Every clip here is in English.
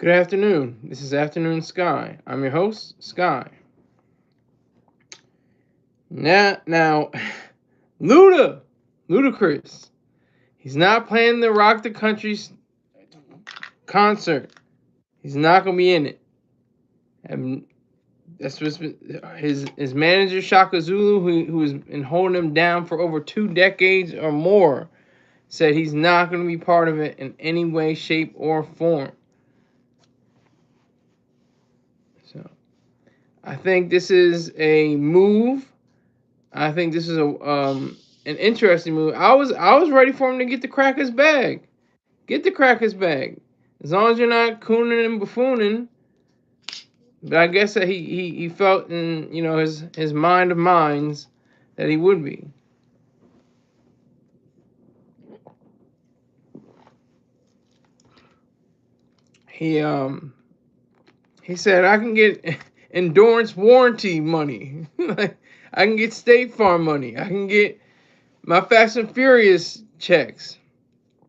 Good afternoon. This is Afternoon Sky. I'm your host, Sky. Now, Ludacris. He's not playing the Rock the Country's concert. He's not gonna be in it. And that's what's been, his manager Shaka Zulu, who has been holding him down for over 2 decades or more, said he's not gonna be part of it in any way, shape, or form. So I think this is a move. I think this is an interesting move. I was ready for him to get the Crackers bag. Get the Crackers bag. As long as you're not cooning and buffooning. But I guess that he felt in his mind of minds that he would be. He he said I can get endurance warranty money. Like I can get State Farm money. I can get my Fast and Furious checks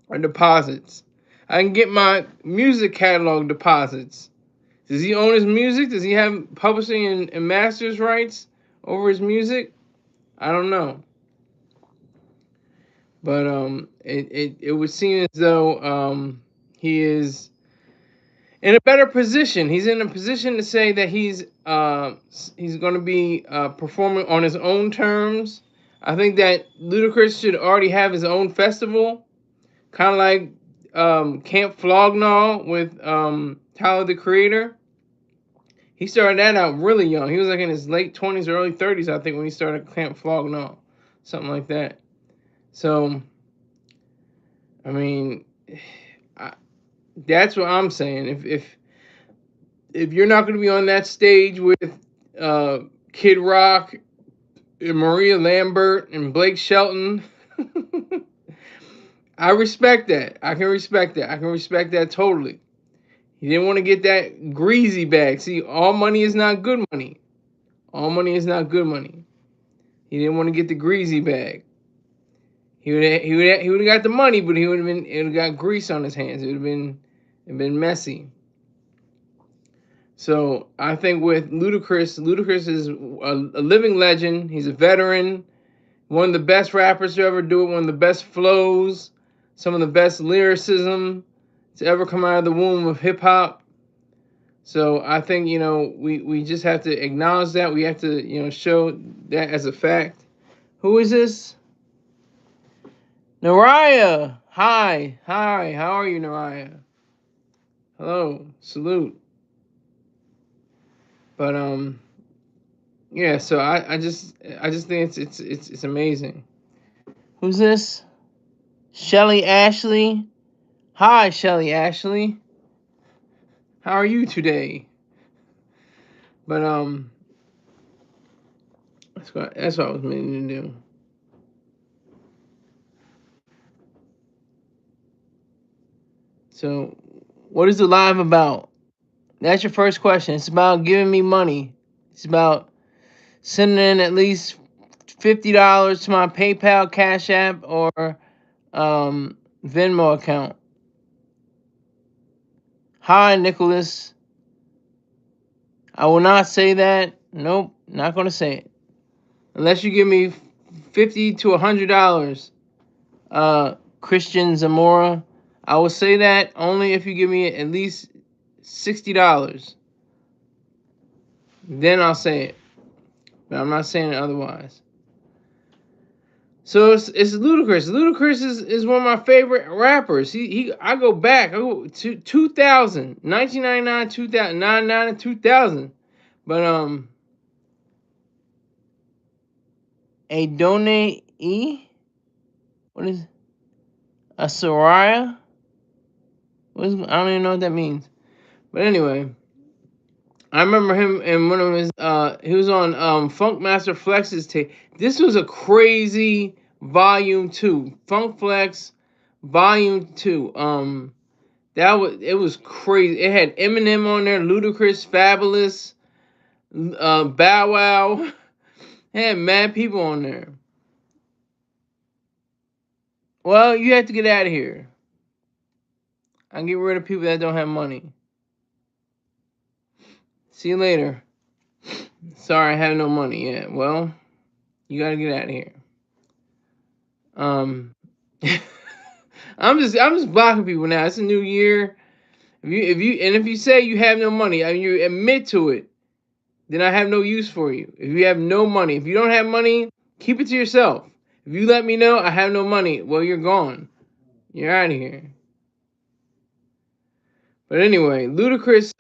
or deposits. I can get my music catalog deposits. Does he own his music? Does he have publishing and masters rights over his music? I don't know. But it would seem as though he is in a better position. He's in a position to say that he's going to be performing on his own terms. I think that Ludacris should already have his own festival, kind of like Camp Flognaw with Tyler the Creator. He started that out really young. He was like in his late 20s or early 30s, I think, when he started Camp Flognaw, something like that. So, I mean, I, that's what I'm saying. If you're not going to be on that stage with uh, Kid Rock and Maria Lambert and Blake Shelton, I respect that. I can respect that. I can respect that totally. He didn't want to get that greasy bag. See, all money is not good money. All money is not good money. He didn't want to get the greasy bag. He would have got the money, but it would have got grease on his hands. It would have been messy. So I think with Ludacris is a living legend. He's a veteran, one of the best rappers to ever do it, one of the best flows, some of the best lyricism to ever come out of the womb of hip hop. So I think we just have to acknowledge that. We have to show that as a fact. Who is this? Naraya. Hi. How are you, Naraya? Hello. Salute. But yeah. So I just think it's amazing. Who's this? Shelly Ashley. Hi, Shelly Ashley. How are you today? But that's what I was meaning to do. So, what is the live about? That's your first question. It's about giving me money. It's about sending in at least $50 to my PayPal, Cash App, or Venmo account. Hi, Nicholas. I will not say that. Nope, not gonna say it unless you give me $50 to $100. Christian Zamora. I will say that only if you give me at least $60. Then I'll say it. But I'm not saying it otherwise. So it's Ludacris. Ludacris is one of my favorite rappers. I go back. I go to 2000, 1999, 2000, and 2000. But a donate what is a Soraya? I don't even know what that means. But anyway, I remember him in one of his he was on Funk Master Flex's tape. This was a crazy volume 2. Funk Flex volume 2. It was crazy. It had Eminem on there, Ludacris, Fabulous, Bow Wow. It had mad people on there. Well, you have to get out of here. I get rid of people that don't have money. See you later. Sorry, I have no money yet. Well, you gotta get out of here. Um, I'm just blocking people now. It's a new year. If you say you have no money, I mean you admit to it, then I have no use for you. If you have no money, if you don't have money, keep it to yourself. If you let me know I have no money, well, you're gone. You're out of here. But anyway, Ludacris,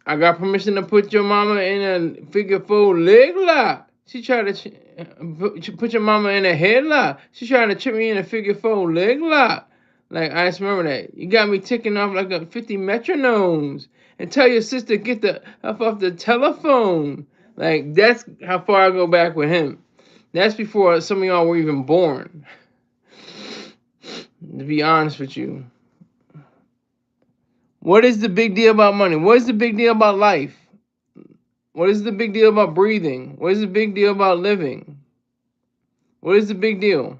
I got permission to put your mama in a figure four leg lock. She tried to put your mama in a headlock. She trying to trip me in a figure four leg lock. Like, I just remember that. You got me ticking off like a 50 metronomes. And tell your sister get the up off the telephone. Like, that's how far I go back with him. That's before some of y'all were even born. To be honest with you. What is the big deal about money? What is the big deal about life? What is the big deal about breathing? What is the big deal about living? What is the big deal?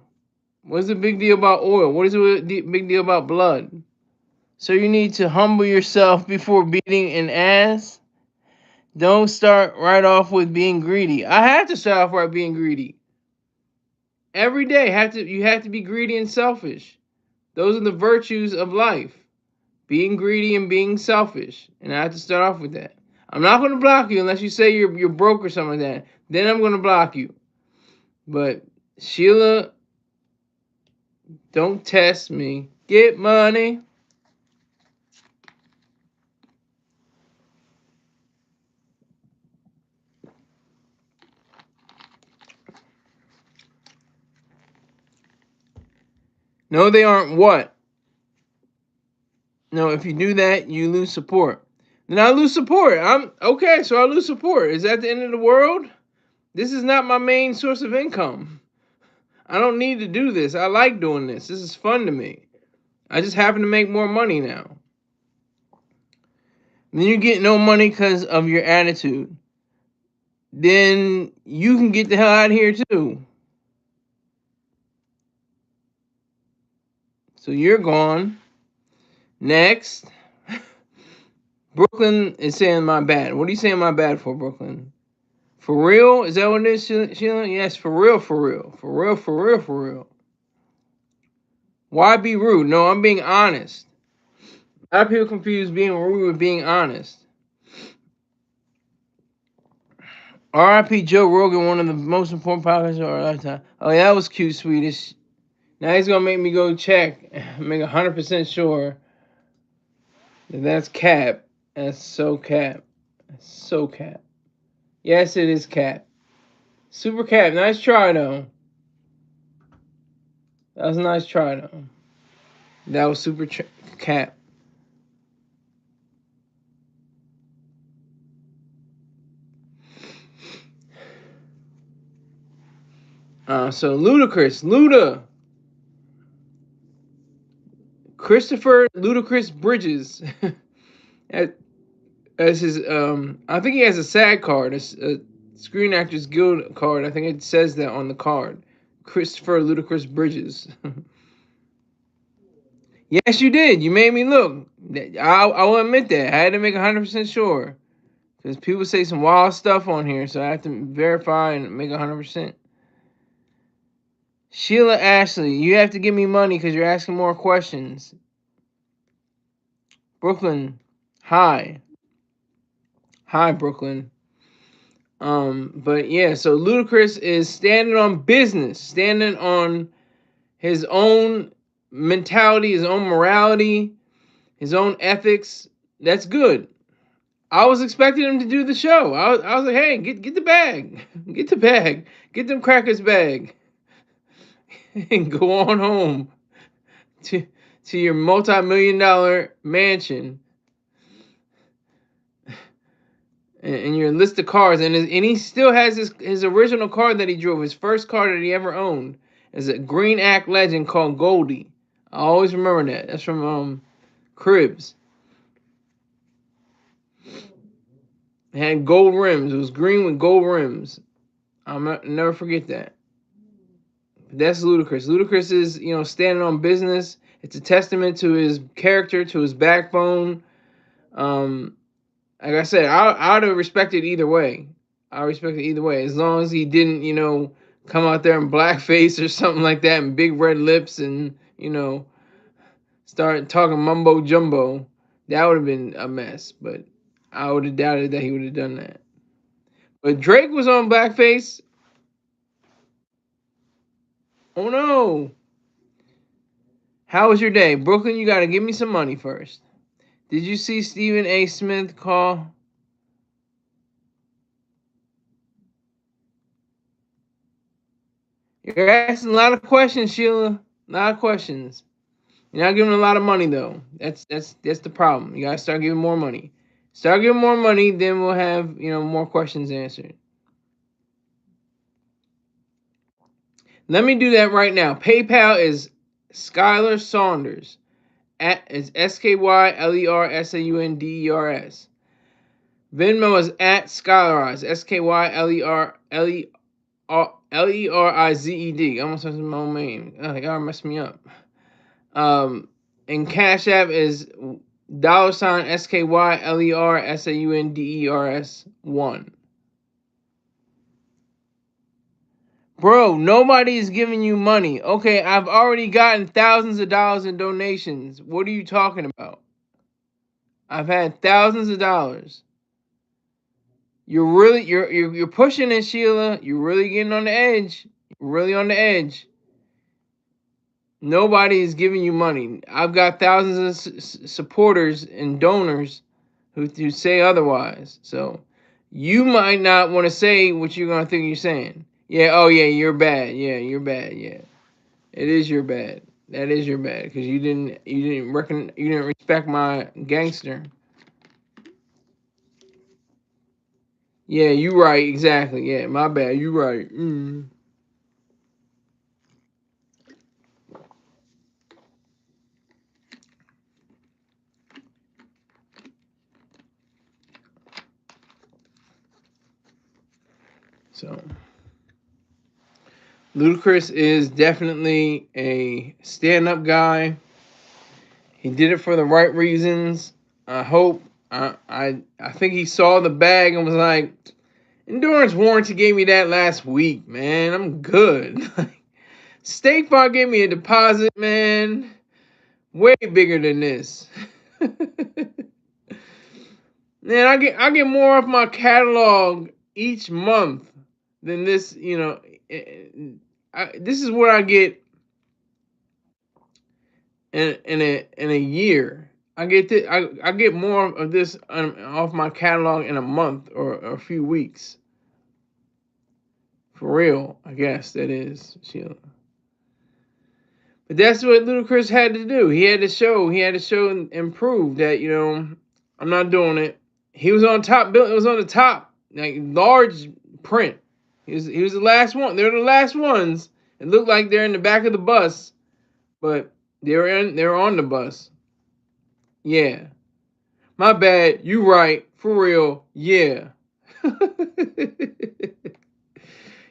What is the big deal about oil? What is the big deal about blood? So you need to humble yourself before beating an ass? Don't start right off with being greedy. I have to start off right being greedy. Every day you have to be greedy and selfish. Those are the virtues of life. Being greedy and being selfish. And I have to start off with that. I'm not going to block you unless you say you're broke or something like that. Then I'm going to block you. But Sheila, don't test me. Get money. No, they aren't what? No, if you do that, you lose support. Then I lose support. I'm okay, so I lose support. Is that the end of the world? This is not my main source of income. I don't need to do this. I like doing this. This is fun to me. I just happen to make more money now. Then you get no money because of your attitude. Then you can get the hell out of here too. So you're gone. Next. Brooklyn is saying my bad. What are you saying my bad for, Brooklyn? For real? Is that what it is, Sheila? Yes, for real, for real. For real, for real, for real. Why be rude? No, I'm being honest. A lot of people confuse being rude with being honest. R.I.P. Joe Rogan, one of the most important podcasts of our lifetime. Oh, yeah, that was cute, Swedish. Now he's going to make me go check, make 100% sure that that's cap. That's so cap. That's so cap. Yes, it is cap. Super cap. Nice try, though. That was a nice try, though. That was super cap. So Ludacris, Christopher Ludacris Bridges, as his I think he has a SAG card, a Screen Actors Guild card. I think it says that on the card. Christopher Ludacris Bridges. Yes, you did. You made me look. I will admit that. I had to make 100% sure. Because people say some wild stuff on here, so I have to verify and make 100%. Sheila Ashley, you have to give me money because you're asking more questions. Brooklyn, hi. Hi, Brooklyn. But yeah, so Ludacris is standing on business, standing on his own mentality, his own morality, his own ethics. That's good. I was expecting him to do the show. I was like, hey, get the bag. Get the bag. Get them crackers bag. And go on home to your multi-million-dollar mansion and your list of cars. And he still has his original car that he drove, his first car that he ever owned, is a Green Act legend called Goldie. I always remember that. That's from Cribs. It had gold rims. It was green with gold rims. I'll never forget that. That's Ludacris. Ludacris is, standing on business. It's a testament to his character, to his backbone. Like I said, I'd have respected either way. I respect it either way, as long as he didn't, come out there in blackface or something like that, and big red lips, and start talking mumbo jumbo. That would have been a mess. But I would have doubted that he would have done that. But Drake was on blackface. Oh no! How was your day, Brooklyn? You got to give me some money first. Did you see Stephen A. Smith call? You're asking a lot of questions, Sheila. A lot of questions. You're not giving a lot of money though. That's the problem. You gotta start giving more money. Start giving more money, then we'll have more questions answered. Let me do that right now. PayPal is Skylar Saunders. It's SkylerSaunders. Venmo is at Skylerize. SkylerLerized. I almost said my own name. Oh, y'all messed me up. And Cash App is $SkylerSaunders1. Bro, nobody is giving you money. Okay, I've already gotten thousands of dollars in donations. What are you talking about? I've had thousands of dollars. You're pushing it, Sheila. You're really getting on the edge. You're really on the edge. Nobody is giving you money. I've got thousands of supporters and donors who say otherwise. So you might not want to say what you're gonna think you're saying. Yeah. Oh yeah. You're bad. Yeah. You're bad. Yeah. It is your bad. That is your bad because you didn't respect my gangster. Yeah. You right. Exactly. Yeah. My bad. You right. So Ludacris is definitely a stand-up guy. He did it for the right reasons. I hope. I think he saw the bag and was like, "Endurance warranty gave me that last week, man. I'm good." State Farm gave me a deposit, man, way bigger than this. Man, I get more off my catalog each month than this. This is what I get in a year. I get more of this off my catalog in a month or a few weeks. For real, I guess that is, Sheila. But that's what Ludacris had to do. He had to show. He had to show and prove that I'm not doing it. He was on top. It was on the top, like large print. He was the last one. They're the last ones. It looked like they're in the back of the bus, but they're on the bus. Yeah. My bad. You right. For real. Yeah.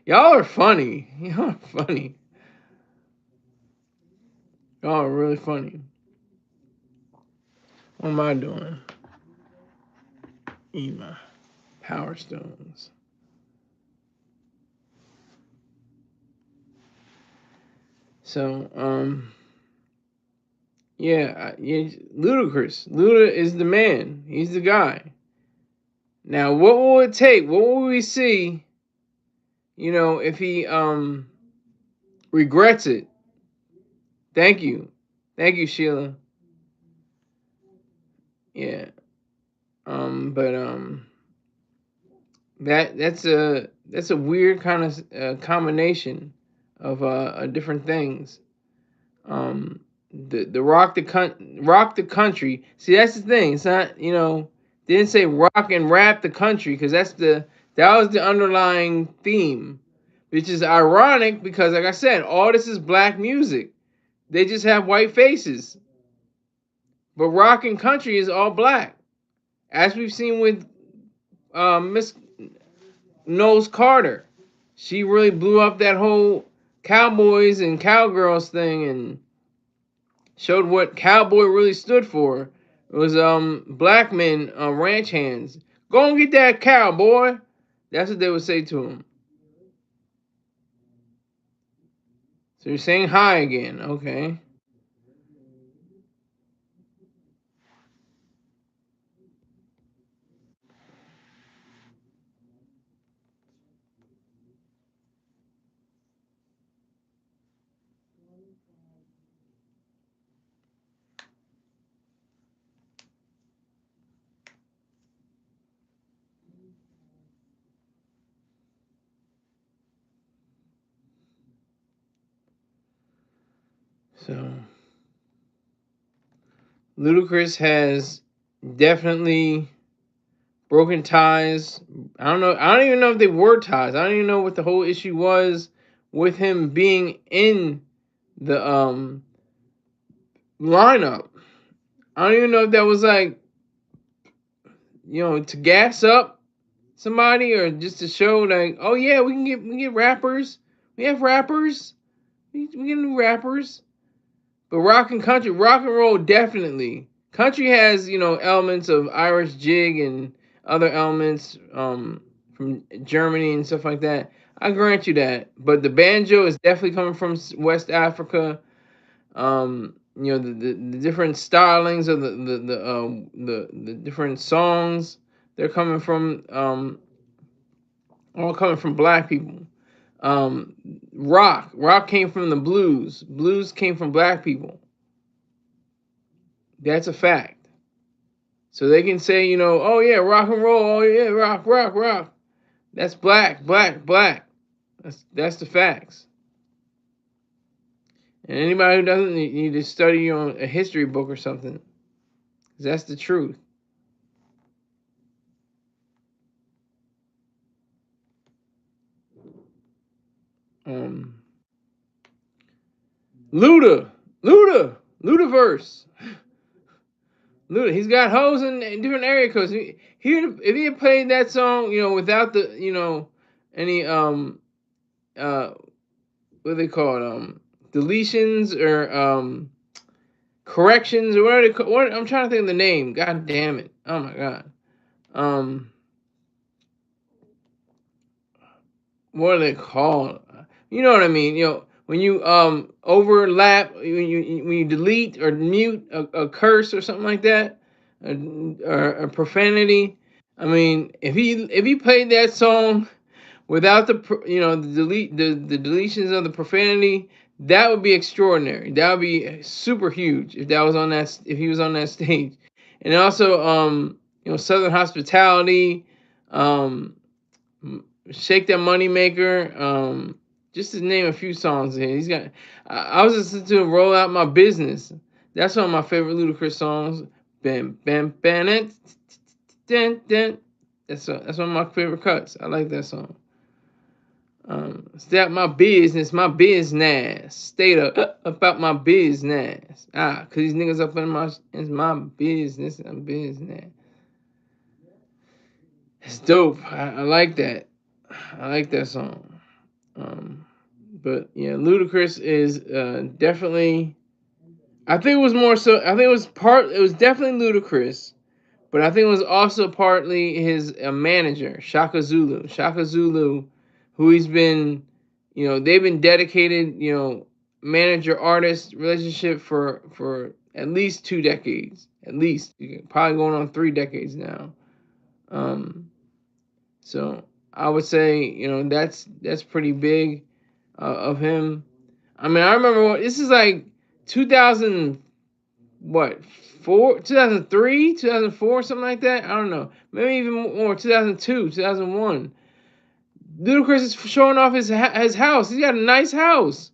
Y'all are funny. Y'all are funny. Y'all are really funny. What am I doing? Eat my Power Stones. So, yeah, Ludacris. Luda is the man. He's the guy. Now, what will it take? What will we see? If he regrets it. Thank you, Sheila. Yeah. But that's a weird kind of combination of different things. The rock the country. See, that's the thing. It's not didn't say rock and rap the country because that was the underlying theme, which is ironic because like I said, all this is black music. They just have white faces, but rock and country is all black, as we've seen with Miss Knowles Carter. She really blew up that whole cowboys and cowgirls thing and showed what cowboy really stood for It was black men, ranch hands. Go and get that cow, boy. That's what they would say to him. So you're saying hi again, okay? So Ludacris has definitely broken ties. I don't know. I don't even know if they were ties. I don't even know what the whole issue was with him being in the lineup. I don't even know if that was like, to gas up somebody or just to show like, oh yeah, we get rappers. We have rappers. We get new rappers. But rock and roll definitely. Country has, elements of Irish jig and other elements from Germany and stuff like that. I grant you that. But the banjo is definitely coming from West Africa. The different stylings of the different songs, they're coming from all coming from black people. Rock came from the blues came from black people. That's a fact. So they can say, oh yeah, rock and roll, oh yeah, rock. That's black. That's the facts. And anybody who doesn't need to study a history book or something, 'cause that's the truth. Um, Luda, Ludaverse. Luda, he's got hoes in different area codes. If he had played that song, without the, any what do they call it, deletions or corrections or what I'm trying to think of the name. God damn it! Oh my god. Um, what are they called? You know what I mean? When you overlap, when you delete or mute a curse or something like that, or a profanity. I mean, if he played that song without the deletions of the profanity, that would be extraordinary. That would be super huge if he was on that stage. And also Southern Hospitality, um Shake That Money Maker, just to name a few songs here. He's got I was listening to him Roll Out My Business. That's one of my favorite Ludacris songs. Bam bam bam it, dun, dun. That's one of my favorite cuts. I like that song. Stay out my business. Stay about my business. Cause these niggas up in my business and business. It's dope. I like that. I like that song. But yeah, Ludacris is definitely. I think it was more so. I think it was part. It was definitely Ludacris, but I think it was also partly his manager, Shaka Zulu. Shaka Zulu, who he's been, they've been dedicated, manager artist relationship for at least 2 decades, at least probably going on 3 decades now. So I would say, that's pretty big of him. I mean, I remember this is like 2000, what, 2003, 2004, something like that. I don't know, maybe even more, 2002, 2001. Ludacris is showing off his house. He's got a nice house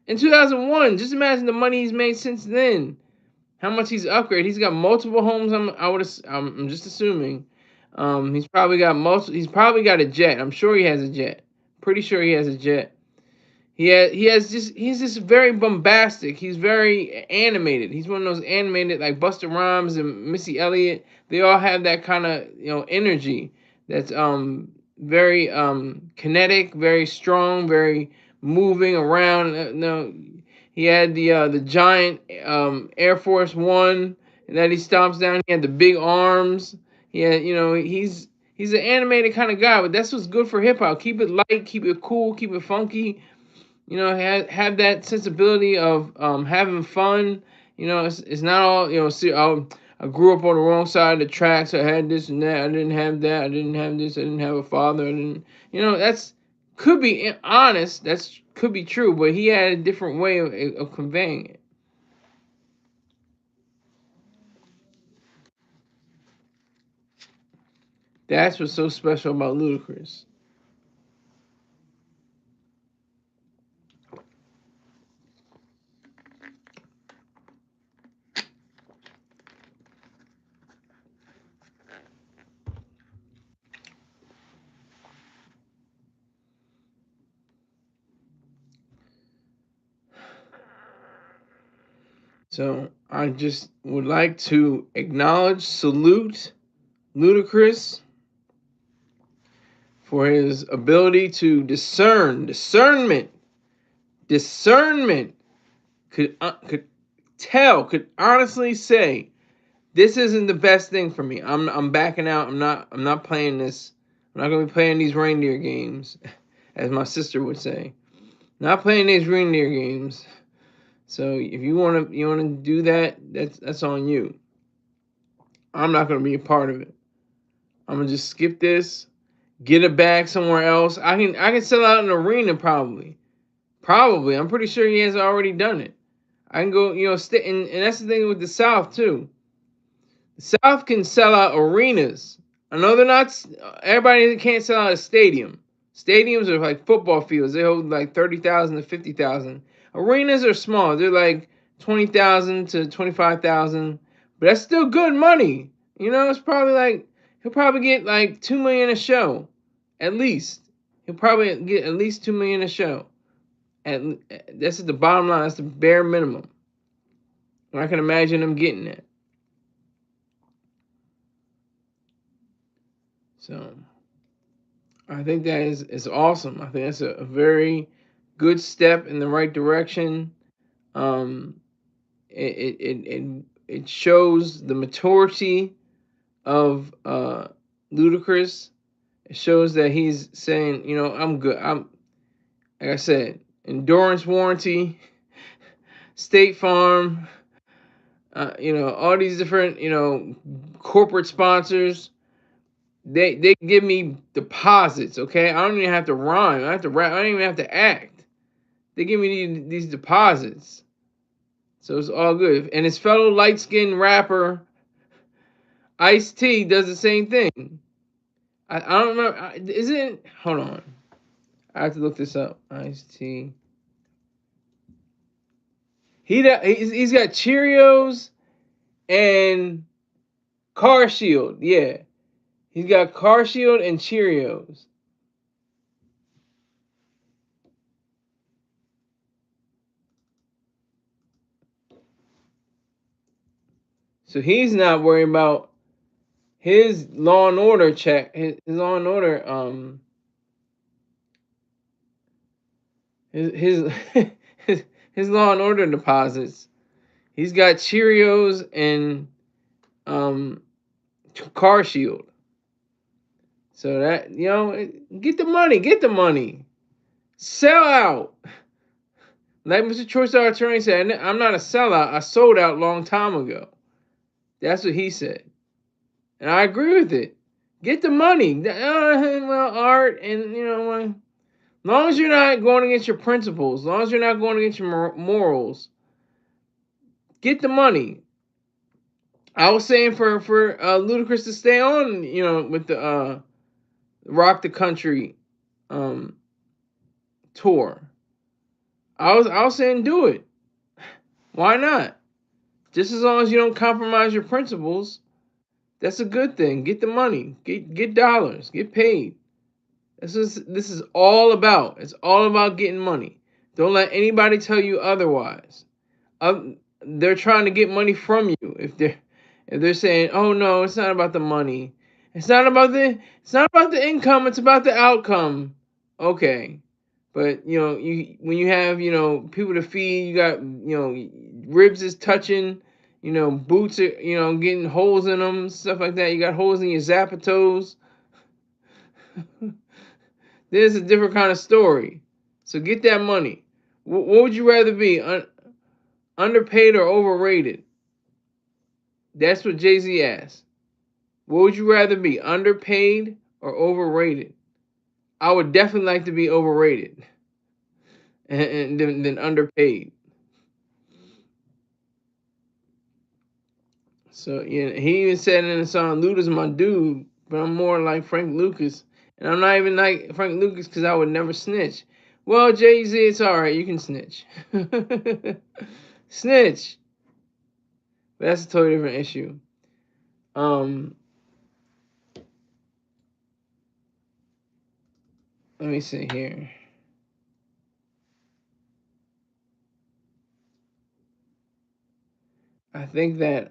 in 2001. Just imagine the money he's made since then. How much he's upgraded. He's got multiple homes. I'm just assuming. He's probably got a jet. I'm sure he has a jet. Pretty sure he has a jet. He's just very bombastic. He's very animated. He's one of those animated like Busta Rhymes and Missy Elliott. They all have that kind of energy that's very kinetic, very strong, very moving around. No, he had the giant Air Force One that he stomps down. He had the big arms. He had, he's an animated kind of guy, but that's what's good for hip hop. Keep it light, keep it cool, keep it funky. Have that sensibility of having fun. It's not all, see, I grew up on the wrong side of the tracks. I had this and that. I didn't have that. I didn't have this. I didn't have a father. I didn't, that's could be honest. That's could be true, but he had a different way of conveying it. That's what's so special about Ludacris. So I just would like to acknowledge, salute Ludacris for his ability to discernment. Could honestly say this isn't the best thing for me. I'm backing out. I'm not playing this. I'm not gonna be playing these reindeer games, as my sister would say. Not playing these reindeer games. So if you wanna do that, that's on you. I'm not gonna be a part of it. I'm gonna just skip this, get a bag somewhere else. I can sell out an arena probably. Probably. I'm pretty sure he has already done it. I can go, and that's the thing with the South too. The South can sell out arenas. I know they're not. Everybody can't sell out a stadium. Stadiums are like football fields. They hold like 30,000 to 50,000. Arenas are small. They're like 20,000 to 25,000. But that's still good money. It's probably like he'll probably get like 2 million a show, at least. He'll probably get at least 2 million a show. And that's the bottom line. That's the bare minimum. And I can imagine him getting that. So I think that is awesome. I think that's a very good step in the right direction. Um, it shows the maturity of Ludacris. It shows that he's saying, I'm good. I'm like I said, endurance warranty, State Farm, all these different, corporate sponsors. They give me deposits, okay? I don't even have to rhyme. I don't have to rap. I don't even have to act. They give me these deposits. So it's all good. And his fellow light-skinned rapper, Ice-T, does the same thing. I don't remember. Isn't... Hold on. I have to look this up. Ice-T. He's got Cheerios and Car Shield. Yeah. He's got Car Shield and Cheerios. So he's not worried about his Law and Order check. His Law and Order his his Law and Order deposits. He's got Cheerios and Car Shield. So that get the money, sell out. Like Mr. Choice Attorney said, I'm not a sellout. I sold out a long time ago. That's what he said, and I agree with it. Get the money. Well, art, and as long as you're not going against your principles, as long as you're not going against your morals, get the money. I was saying for Ludacris to stay on, with the Rock the Country tour. I was saying do it. Why not? Just as long as you don't compromise your principles, that's a good thing. Get the money. Get dollars. Get paid. This is all about. It's all about getting money. Don't let anybody tell you otherwise. They're trying to get money from you. If they're saying, "Oh no, it's not about the money. It's not about the income. It's about the outcome." Okay, but when you have people to feed, you got ribs is touching. boots are, getting holes in them, stuff like that. You got holes in your zapatos. There's a different kind of story. So get that money. What would you rather be, underpaid or overrated? That's what Jay-Z asked. What would you rather be, underpaid or overrated? I would definitely like to be overrated and than underpaid. So yeah, he even said in the song, "Luda's my dude," but I'm more like Frank Lucas, and I'm not even like Frank Lucas because I would never snitch. Well, Jay Z, it's all right. You can snitch, snitch. But that's a totally different issue. Um, Let me see here. I think that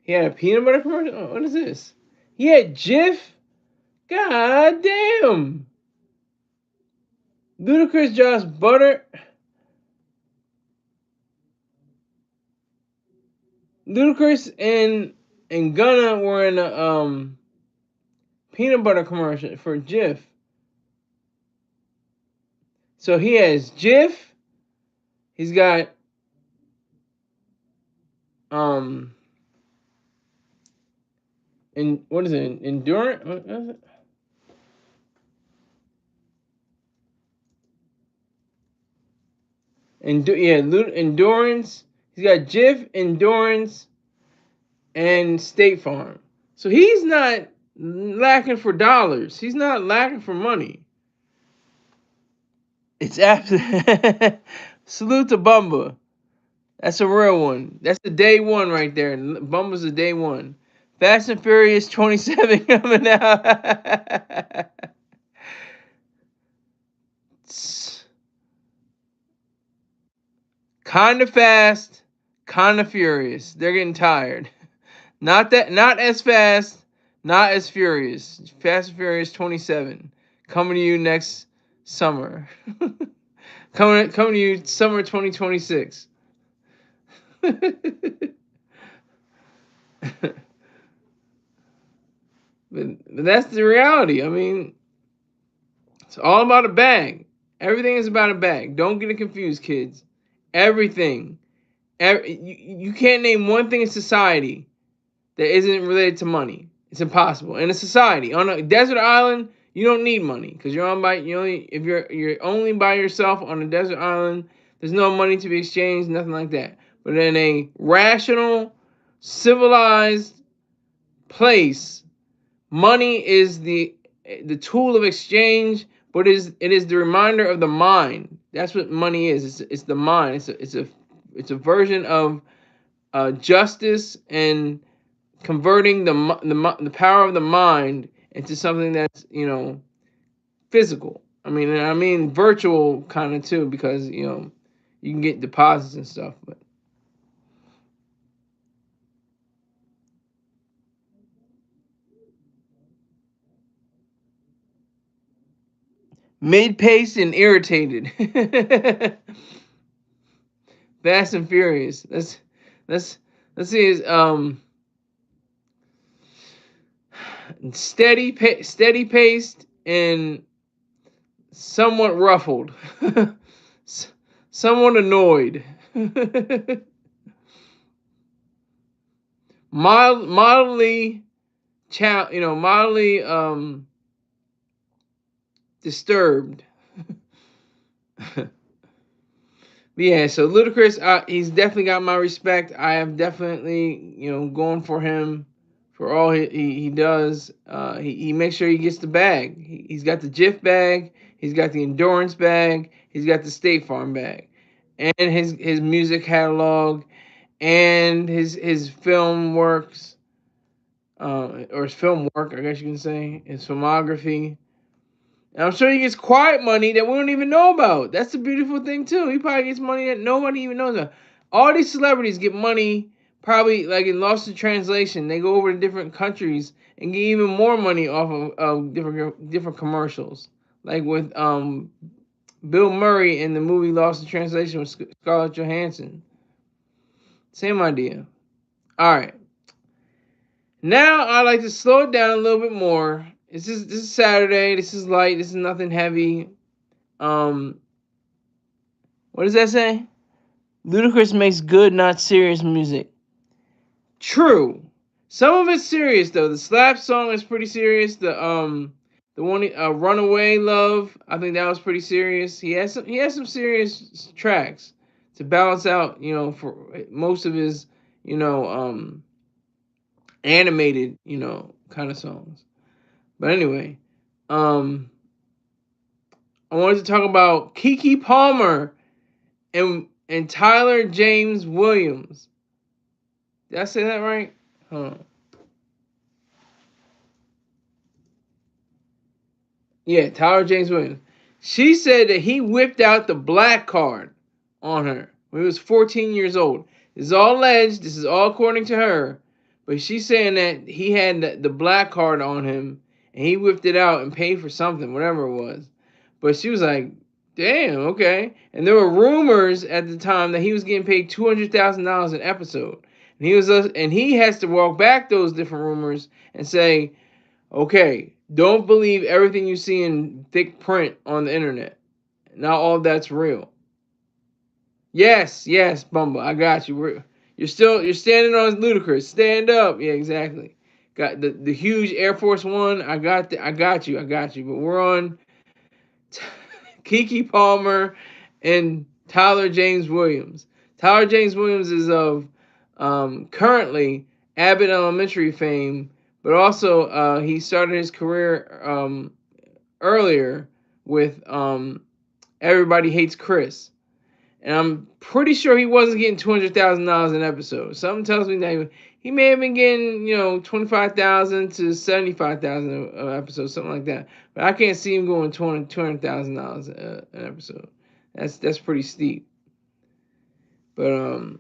he had a peanut butter commercial. Oh, what is this? He had Jif. God damn. Ludacris, Josh Butter. Ludacris and Gunna were in a peanut butter commercial for Jif. So he has Jif. He's got um and what is it? Endurance? What is it? Endurance. He's got Jif, Endurance, and State Farm. So he's not lacking for dollars. He's not lacking for money. It's absolutely salute to Bumba. That's a real one. That's the day one right there. Bumba's the day one. Fast and Furious 27 coming out. Kind of fast, kind of furious. They're getting tired. Not as fast, not as furious. Fast and Furious 27 coming to you next summer. coming to you summer 2026. But that's the reality. I mean, it's all about a bag. Everything is about a bag. Don't get it confused, kids. Everything. You can't name one thing in society that isn't related to money. It's impossible. In a society, on a desert island, you don't need money because you're on by if you're only by yourself on a desert island. There's no money to be exchanged, nothing like that. But in a rational, civilized place, money is the tool of exchange, but it is the reminder of the mind. That's what money is. It's the mind. It's a version of justice and converting the power of the mind into something that's physical. I mean virtual kind of too, because you can get deposits and stuff, but mid paced and irritated. Fast and Furious. Let's let's see. Is steady paced and somewhat ruffled, somewhat annoyed, mildly, mildly disturbed. Yeah, so Ludacris, he's definitely got my respect. I have definitely, going for him for all he does. He makes sure he gets the bag. He's got the Jif bag. He's got the Endurance bag. He's got the State Farm bag, and his music catalog, and his film works, or his film work, I guess you can say, his filmography. And I'm sure he gets quiet money that we don't even know about. That's the beautiful thing too. He probably gets money that nobody even knows about. All these celebrities get money probably like in lost in translation. They go over to different countries and get even more money off of different commercials. Like with Bill Murray in the movie Lost in Translation with Scarlett Johansson. Same idea. All right. Now I like to slow it down a little bit more. This is Saturday. This is light. This is nothing heavy. What does that say? Ludacris makes good, not serious music. True. Some of it's serious though. The Slap song is pretty serious. The one Runaway Love, I think that was pretty serious. He has some serious tracks to balance out, for most of his, animated, kind of songs. But anyway, um I wanted to talk about Keke Palmer and Tyler James Williams. Did I say that right? Hold on. Yeah, Tyler James Williams. She said that he whipped out the black card on her when he was 14 years old. This is all alleged. This is all according to her. But she's saying that he had the black card on him and he whipped it out and paid for something, whatever it was. But she was like, damn, okay. And there were rumors at the time that he was getting paid $200,000 an episode. And he has to walk back those different rumors and say, okay, don't believe everything you see in thick print on the internet. Not all of that's real. Yes, Bumba, I got you. You're standing on Ludacris. Stand up. Yeah, exactly. Got the huge Air Force One. I got you. But we're on Keke Palmer and Tyler James Williams. Tyler James Williams is of currently Abbott Elementary fame, but also he started his career earlier with Everybody Hates Chris. And I'm pretty sure he wasn't getting $200,000 an episode. Something tells me that he may have been getting, $25,000 to $75,000 an episode, something like that. But I can't see him going $200,000 an episode. That's pretty steep. But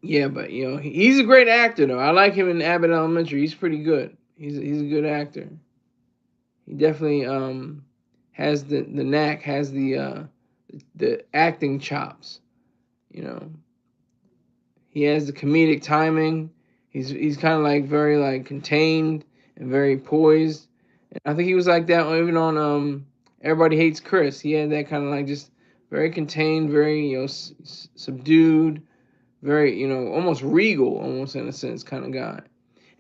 yeah, but he's a great actor though. I like him in Abbott Elementary. He's pretty good. He's a good actor. He definitely has the knack, has the acting chops. He has the comedic timing. He's kind of like very like contained and very poised. And I think he was like that even on Everybody Hates Chris. He had that kind of like just very contained, very subdued, very almost regal, almost in a sense kind of guy.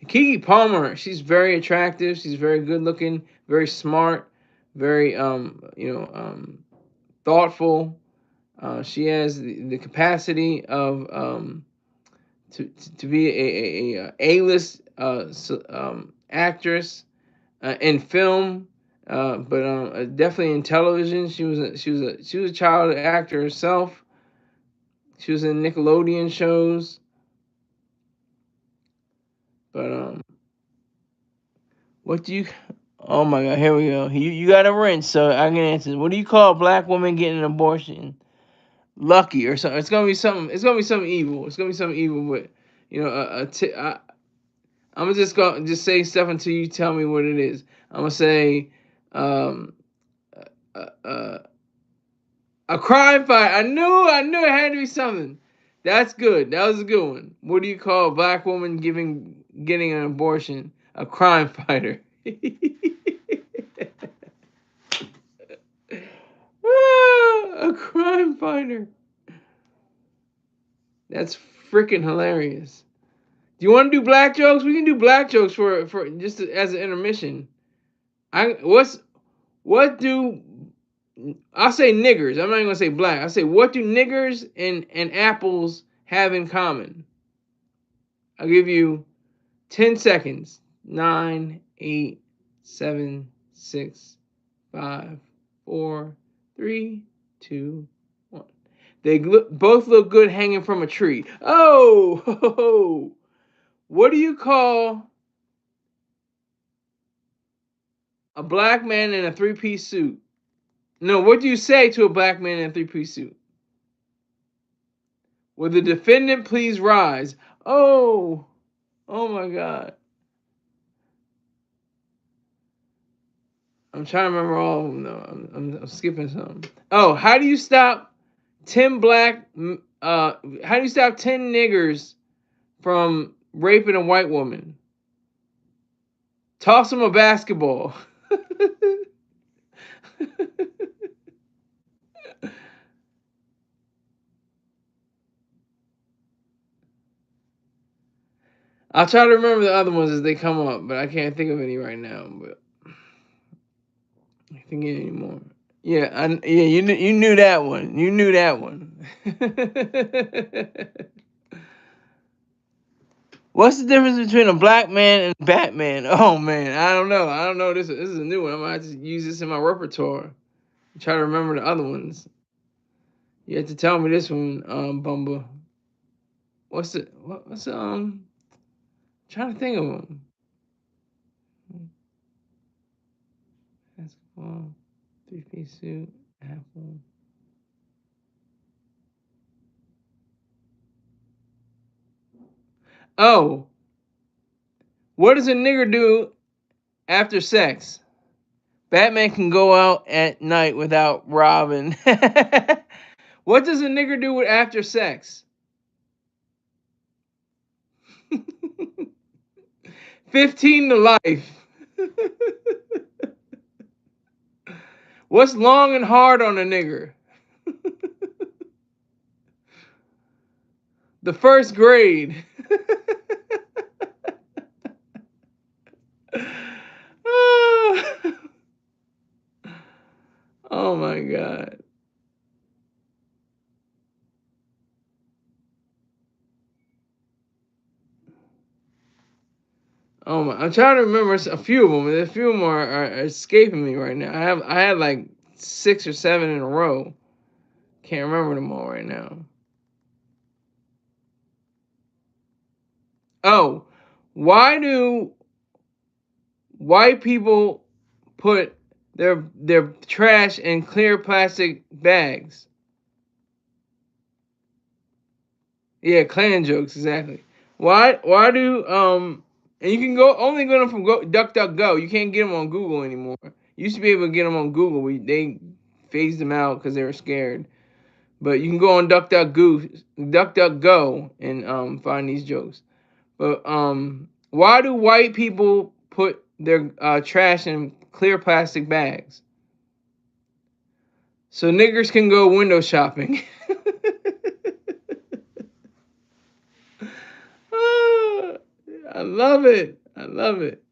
And Keke Palmer, she's very attractive. She's very good looking, very smart, very thoughtful. She has the capacity of to be a list actress in film, but definitely in television. She was a child actor herself. She was in Nickelodeon shows. But what do you? Oh my God! Here we go. You got a wrench, so I can answer. What do you call a black woman getting an abortion? Lucky or something. It's gonna be something. It's gonna be something evil. It's gonna be something evil. But I'm just gonna just say stuff until you tell me what it is. I'm gonna say um, uh, uh, a crime fight. I knew it had to be something. That's good. That was a good one. What do you call a black woman getting an abortion? A crime fighter. A crime fighter. That's freaking hilarious. Do you want to do black jokes? We can do black jokes for just as an intermission. What do I'll say niggers. I'm not even gonna say black. I'll say what do niggers and apples have in common? I'll give you 10 seconds. 9, 8, 7, 6, 5, 4, 3, 2, 1. They both look good hanging from a tree. Oh, what do you call a black man in a three-piece suit? No, what do you say to a black man in a three-piece suit? Will the defendant please rise? Oh my God. I'm trying to remember all of them though. I'm skipping some. Oh, how do you stop 10 black? How do you stop 10 niggers from raping a white woman? Toss them a basketball. I'll try to remember the other ones as they come up, but I can't think of any right now. But I can't think of any more. Yeah, you knew that one. You knew that one. What's the difference between a black man and Batman? Oh man, I don't know. I don't know. This is a new one. I might have to use this in my repertoire. Try to remember the other ones. You have to tell me this one, Bumba. What's trying to think of them. Basketball, three-piece suit, apple. Oh, what does a nigger do after sex? Batman can go out at night without robbing. What does a nigger do after sex? 15 to life. What's long and hard on a nigger? The first grade. Oh my god. Oh my! I'm trying to remember a few of them. A few of them are escaping me right now. I had like 6 or 7 in a row. Can't remember them all right now. Oh, why do white people put their trash in clear plastic bags? Yeah, clan jokes exactly. Why do and you can only get them from DuckDuckGo. You can't get them on Google anymore. You used to be able to get them on Google. They phased them out because they were scared. But you can go on DuckDuckGo and find these jokes. But why do white people put their trash in clear plastic bags? So niggers can go window shopping. Ah, I love it. I love it.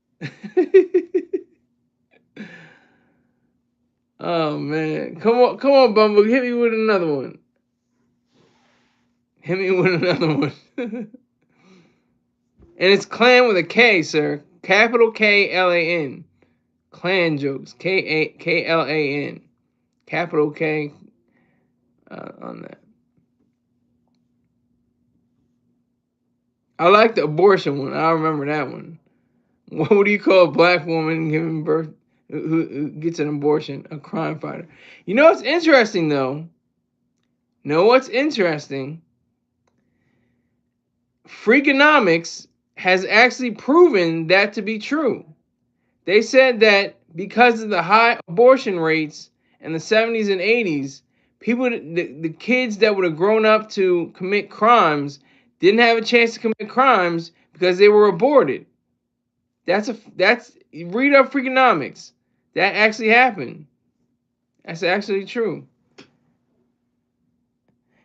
Oh man, come on, Bumble, hit me with another one. Hit me with another one. And it's clan with a K, sir. Capital KLAN. Clan jokes. KLAN. Capital K on that. I like the abortion one. I remember that one. What do you call a black woman giving birth who gets an abortion? A crime fighter. You know what's interesting though? Know what's interesting? Freakonomics has actually proven that to be true. They said that because of the high abortion rates in the 70s and 80s, the kids that would have grown up to commit crimes didn't have a chance to commit crimes because they were aborted. That's read up Freakonomics. That actually happened. That's actually true.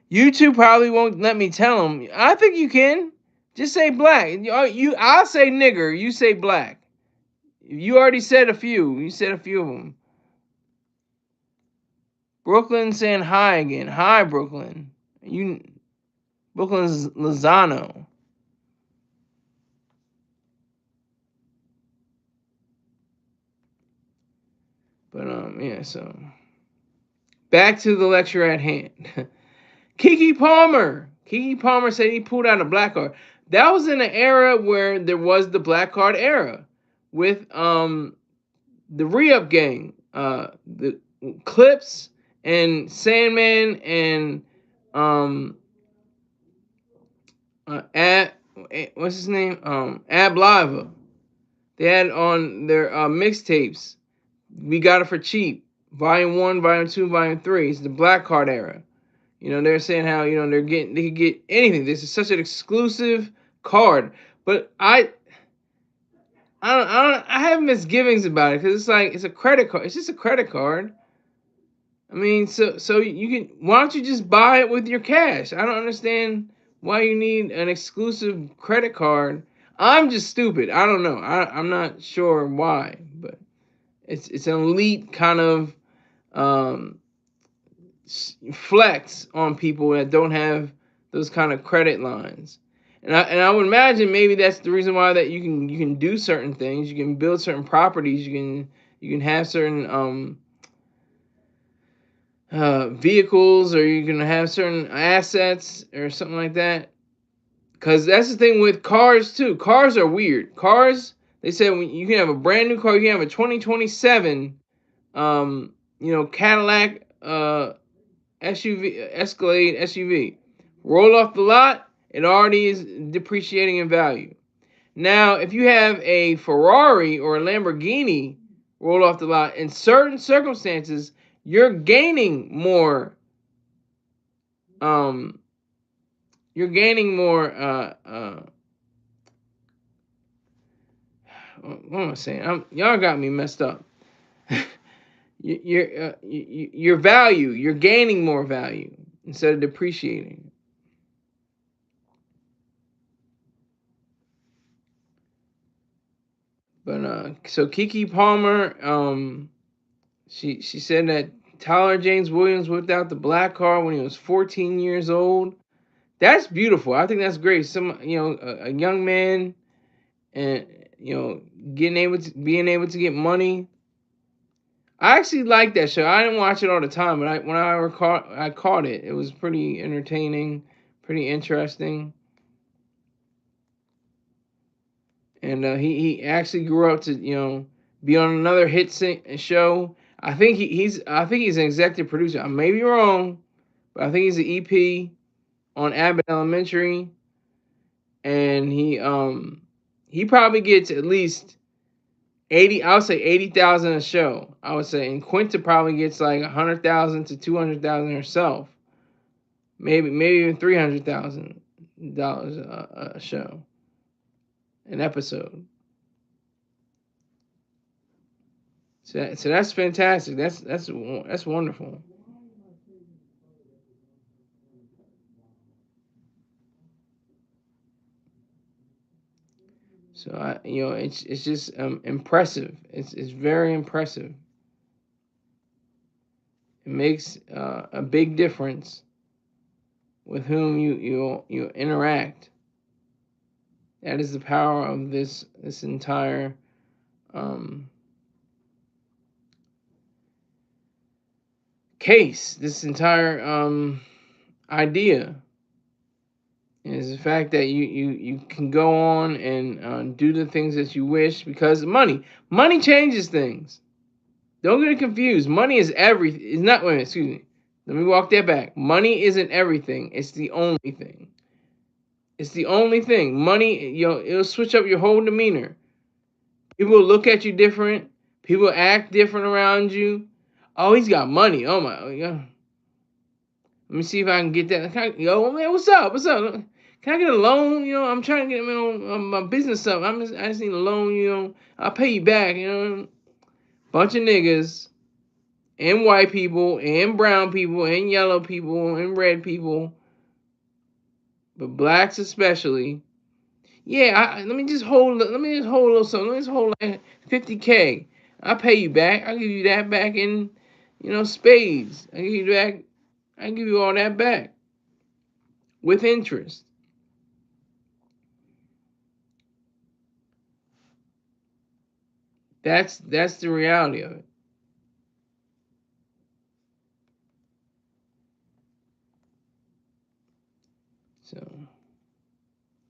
YouTube probably won't let me tell them. I think you can. Just say black. I'll say nigger. You say black. You already said a few. You said a few of them. Brooklyn saying hi again. Hi, Brooklyn. Brooklyn's Lozano. But yeah. So back to the lecture at hand. Keke Palmer. Keke Palmer said he pulled out a black card. That was in an era where there was the black card era with the re-up gang, the Clips and Sandman and Ab, what's his name? Ab Lava. They had on their mixtapes We got it for cheap. Volume 1, Volume 2, Volume 3. It's the black card era. They're saying how, they could get anything. This is such an exclusive card. But I have misgivings about it, because it's like, it's a credit card. It's just a credit card. I mean, so you can, why don't you just buy it with your cash? I don't understand why you need an exclusive credit card. I'm just stupid. I don't know. I'm not sure why, but it's an elite kind of um, flex on people that don't have those kind of credit lines. And I would imagine maybe that's the reason why, that you can do certain things. You can build certain properties. You can have certain vehicles, or you can have certain assets or something like that. Because that's the thing with cars too. Cars are weird. Cars, they said, when you can have a brand new car, you can have a 2027 Cadillac Escalade SUV. Roll off the lot, it already is depreciating in value. Now, if you have a Ferrari or a Lamborghini roll off the lot, in certain circumstances, you're gaining more. Um, you're gaining more. What am I saying? Y'all got me messed up. Your value, you're gaining more value instead of depreciating. But so Keke Palmer, she said that Tyler James Williams whipped out the black card when he was 14 years old. That's beautiful. I think that's great. A young man, and being able to get money. I actually like that show. I didn't watch it all the time, but when I caught it. It was pretty entertaining, pretty interesting. And he actually grew up to be on another show. I think he's an executive producer. I may be wrong, but I think he's an EP on Abbott Elementary, and he probably gets at least 80. I would say 80,000 a show. I would say, and Quinta probably gets like 100,000 to 200,000 herself. Maybe even $300,000 a show, an episode. So that's fantastic. That's wonderful. So it's just impressive. It's very impressive. It makes a big difference with whom you interact. That is the power of this entire case. This entire idea is the fact that you can go on and do the things that you wish, because money changes things. Don't get it confused. Money is everything. It's not. Wait, excuse me. Let me walk that back. Money isn't everything. It's the only thing. It's the only thing. Money, it'll switch up your whole demeanor. People will look at you different. People act different around you. Oh, he's got money. Oh my. Yeah. Let me see if I can get that. Yo, man, what's up? What's up? Can I get a loan? I'm trying to get my business up. I just need a loan. I'll pay you back. Bunch of niggas, and white people, and brown people, and yellow people, and red people, but blacks especially. Yeah, let me just hold. Let me just hold a little something. Let me just hold like 50K. I'll pay you back. I'll give you that back in, spades. I give you back. I give you all that back with interest. That's the reality of it. So,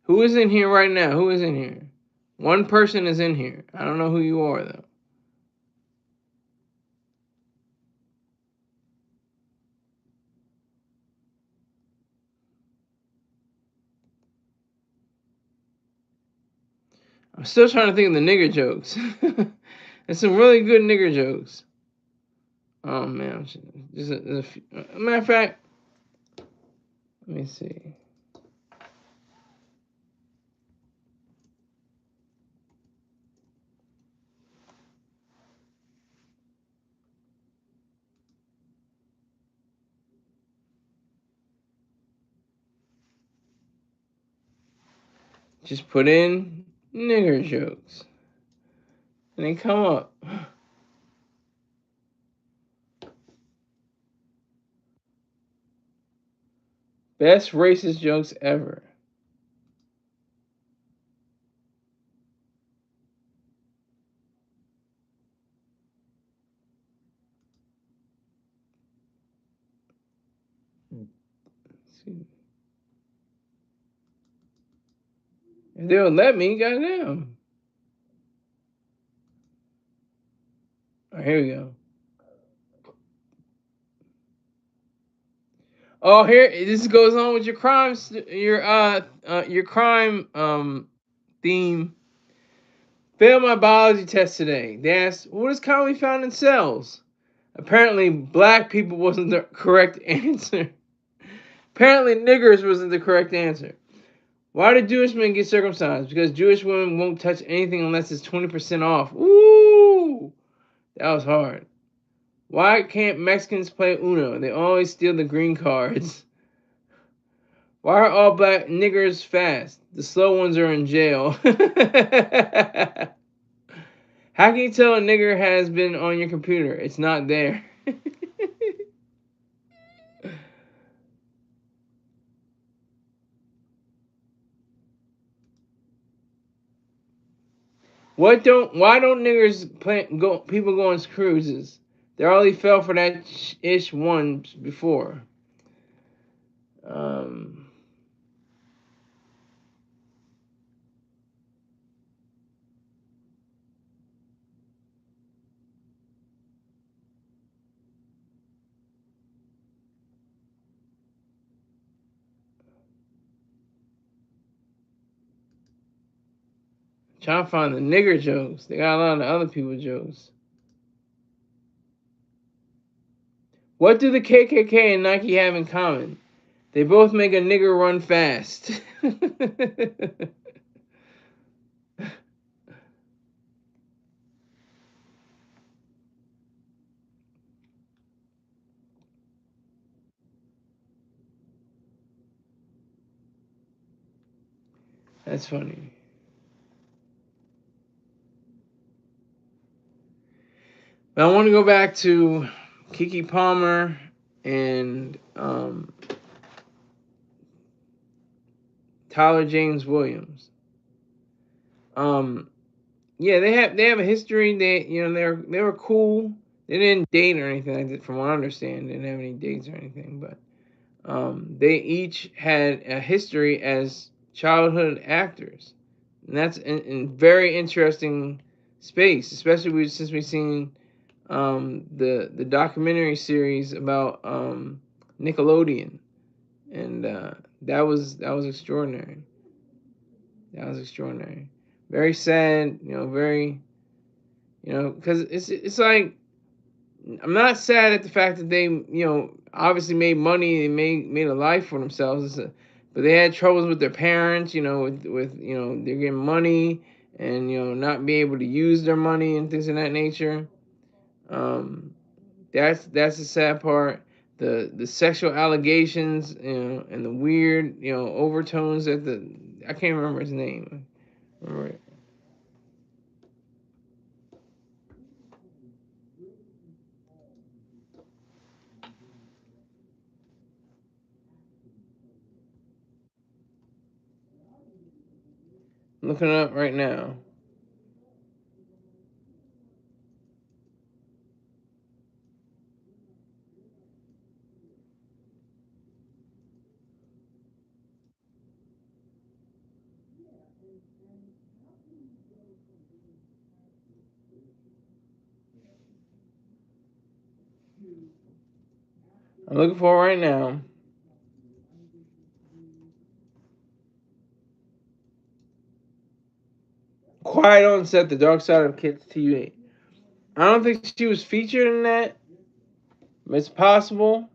who is in here right now? Who is in here? One person is in here. I don't know who you are though. I'm still trying to think of the nigger jokes. There's some really good nigger jokes. Oh man, just a matter of fact, let me see. Just put in nigger jokes, and they come up. Best racist jokes ever. If they'll let me, goddamn. All right, here we go. Oh, here this goes on with your crimes, your crime theme. Failed my biology test today. They asked, "What is commonly found in cells?" Apparently, black people wasn't the correct answer. Apparently, niggers wasn't the correct answer. Why do Jewish men get circumcised? Because Jewish women won't touch anything unless it's 20% off. Ooh, that was hard. Why can't Mexicans play Uno? They always steal the green cards. Why are all black niggers fast? The slow ones are in jail. How can you tell a nigger has been on your computer? It's not there. Why don't niggers people go on cruises? They already fell for that ish once before. Um Trying to find the nigger jokes. They got a lot of other people jokes. What do the KKK and Nike have in common? They both make a nigger run fast. That's funny. But I want to go back to Keke Palmer and Tyler James Williams. Yeah, they have a history. They were cool. They didn't date or anything like that, from what I understand. They didn't have any dates or anything, but they each had a history as childhood actors, and that's in very interesting space, especially since we've seen the documentary series about Nickelodeon, and that was extraordinary. That was extraordinary. Very sad, very, because it's like, I'm not sad at the fact that they, obviously made money and made a life for themselves. But they had troubles with their parents, with they're getting money and not being able to use their money and things of that nature. Um, that's the sad part. The sexual allegations, and the weird, overtones that I can't remember his name. Remember it. I'm looking it up right now. I'm looking for it right now. Quiet on Set: The Dark Side of Kids TV. I don't think she was featured in that. But it's possible.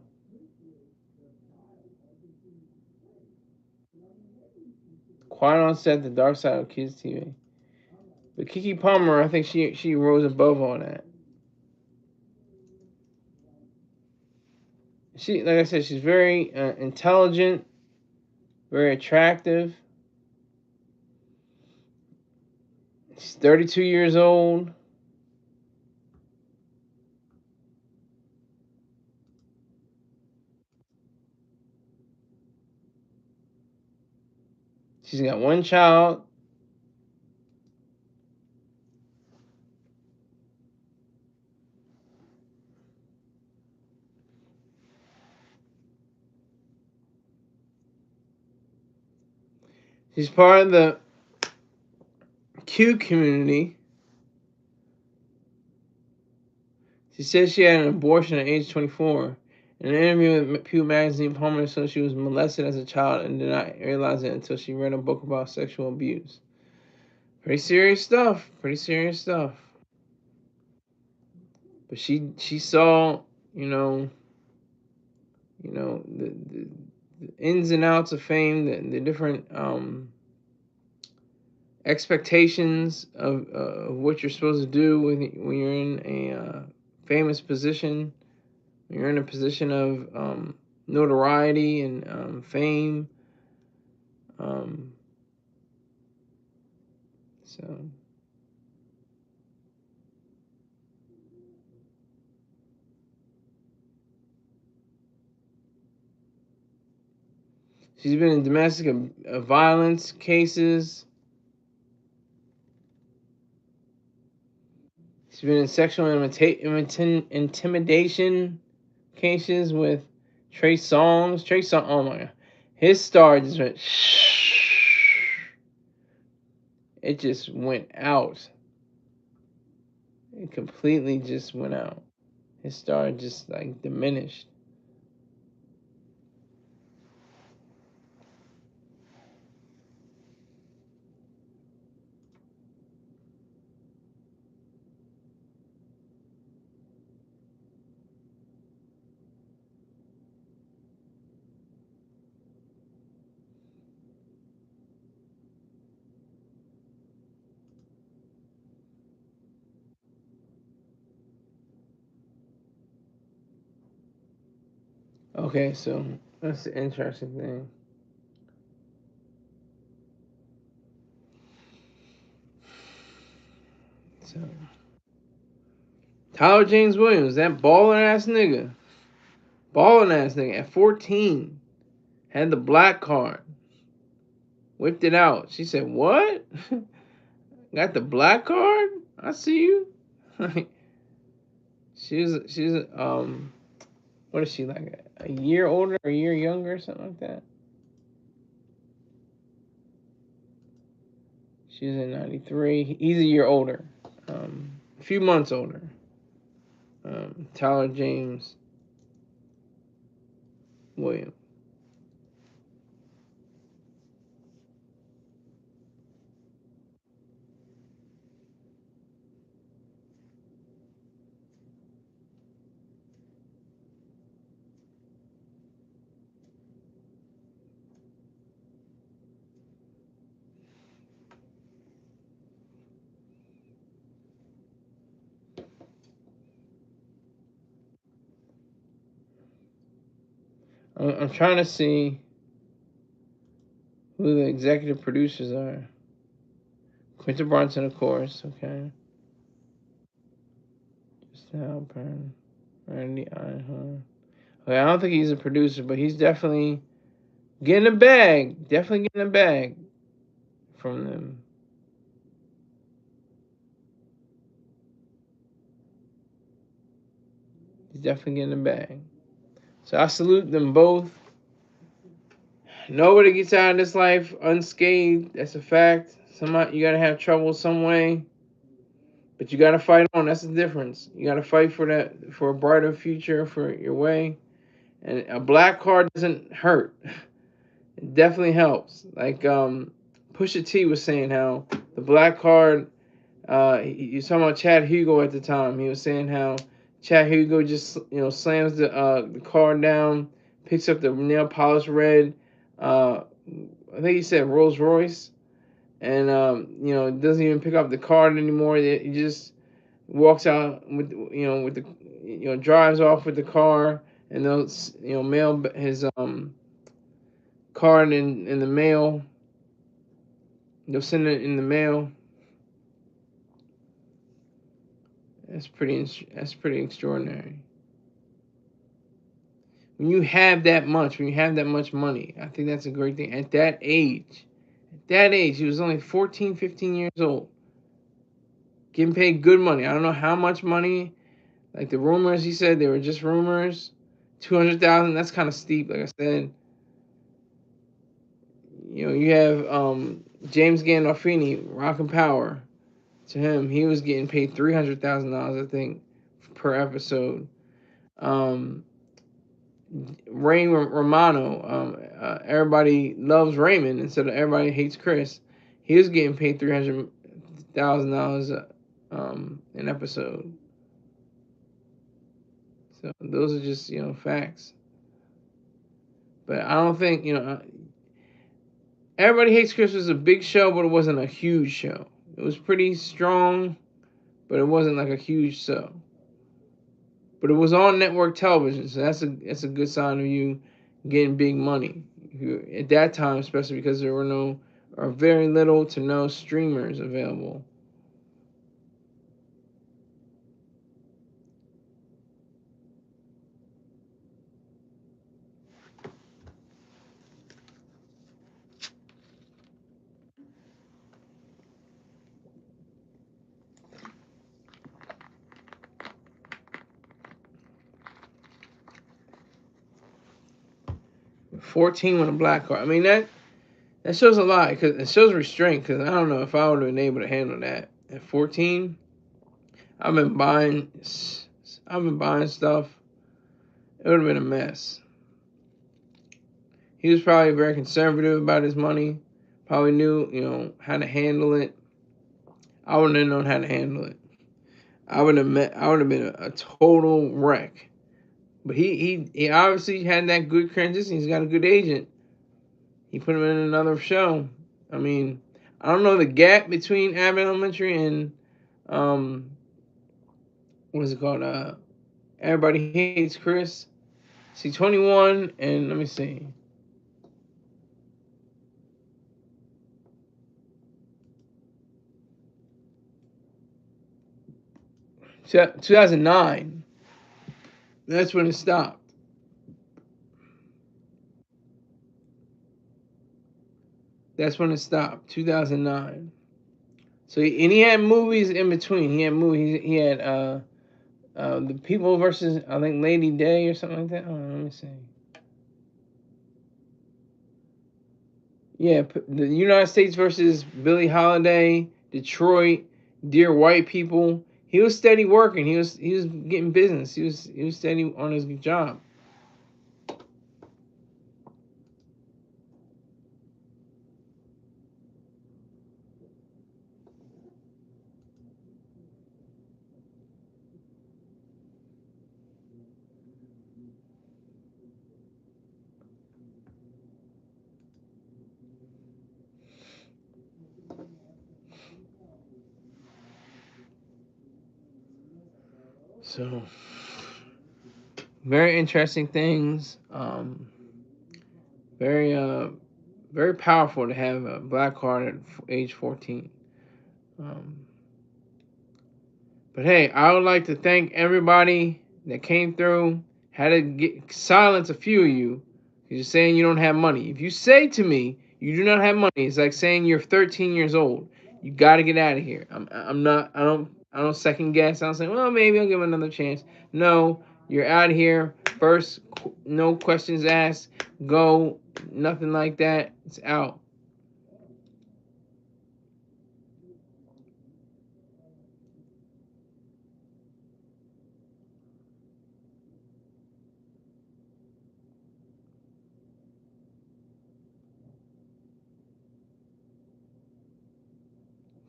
Quiet on Set, The Dark Side of Kids TV. But Kiki Palmer, I think she rose above all that. She, like I said, she's very intelligent, very attractive. She's 32 years old. She's got one child. She's part of the Q community. She says she had an abortion at age 24. In an interview with Pew Magazine, Palmer said she was molested as a child and did not realize it until she read a book about sexual abuse. Pretty serious stuff. Pretty serious stuff. But she saw, the ins and outs of fame, the different expectations of what you're supposed to do when you're in a famous position, when you're in a position of notoriety and fame. Um, so she's been in domestic violence cases. She's been in sexual intimidation cases with Trey Songz. Trey Songz, oh my god, his star just went it just went out. It completely just went out. His star just like diminished. Okay, so that's the interesting thing. So Tyler James Williams, that balling ass nigga at 14, had the black card, whipped it out. She said, "What? Got the black card? I see you." she's what is she, like a year older, a year younger, or something like that? She's in '93. He's a year older, a few months older. Tyler James Williams. I'm trying to see who the executive producers are. Quinta Brunson, of course. Okay. Just Halpern. Randy Einhorn. Okay, I don't think he's a producer, but he's definitely getting a bag. Definitely getting a bag from them. He's definitely getting a bag. So I salute them both. Nobody gets out of this life unscathed. That's a fact. Somebody, you gotta have trouble some way, but you gotta fight on. That's the difference. You gotta fight for that, for a brighter future, for your way. And a black card doesn't hurt. It definitely helps. Like Pusha T was saying how the black card He was talking about Chad Hugo at the time. He was saying how Chad Hugo just slams the car down, picks up the nail polish red. I think he said Rolls Royce, and doesn't even pick up the card anymore. He just walks out with the drives off with the car, and they'll mail his card in the mail. They'll send it in the mail. That's pretty extraordinary. When you have that much, money, I think that's a great thing. At that age, he was only 14, 15 years old, getting paid good money. I don't know how much money. Like the rumors, he said they were just rumors. 200,000. That's kind of steep. Like I said, you have James Gandolfini, Rock and Power. To him, he was getting paid $300,000, I think, per episode. Ray Romano, everybody loves Raymond instead of everybody hates Chris. He was getting paid $300,000 an episode. So those are just facts. But I don't think Everybody Hates Chris was a big show, but it wasn't a huge show. It was pretty strong, but it wasn't like a huge show. But it was on network television, so that's a good sign of you getting big money at that time, especially because there were very little to no streamers available. $14 with a black card. I mean that shows a lot, because it shows restraint. Because I don't know if I would have been able to handle that at 14. I've been buying stuff. It would have been a mess. He was probably very conservative about his money. Probably knew how to handle it. I wouldn't have known how to handle it. I would have been a total wreck. But he obviously had that good transition. He's got a good agent. He put him in another show. I mean, I don't know the gap between Abbott Elementary and what is it called? Everybody Hates Chris. See, 21 and let me see. So, 2009. That's when it stopped. That's when it stopped. 2009. So he had movies in between. He had movies. He had the People versus, I think, Lady Day or something like that. Oh, let me see. Yeah, the United States versus Billie Holiday, Detroit, Dear White People. He was steady working. He was getting business. He was steady on his job. So, very interesting things. Very very powerful to have a black card at age 14. Um, but hey, I would like to thank everybody that came through. Had to silence a few of you. You're saying you don't have money. If you say to me you do not have money, it's like saying you're 13 years old. You got to get out of here. I'm not. I don't second guess. I don't say, well, maybe I'll give him another chance. No, you're out of here. First, no questions asked. Go. Nothing like that. It's out.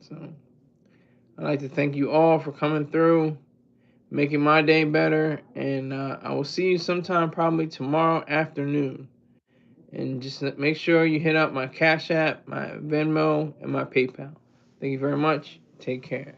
So I'd like to thank you all for coming through, making my day better, and I will see you sometime probably tomorrow afternoon. And just make sure you hit up my Cash App, my Venmo, and my PayPal. Thank you very much. Take care.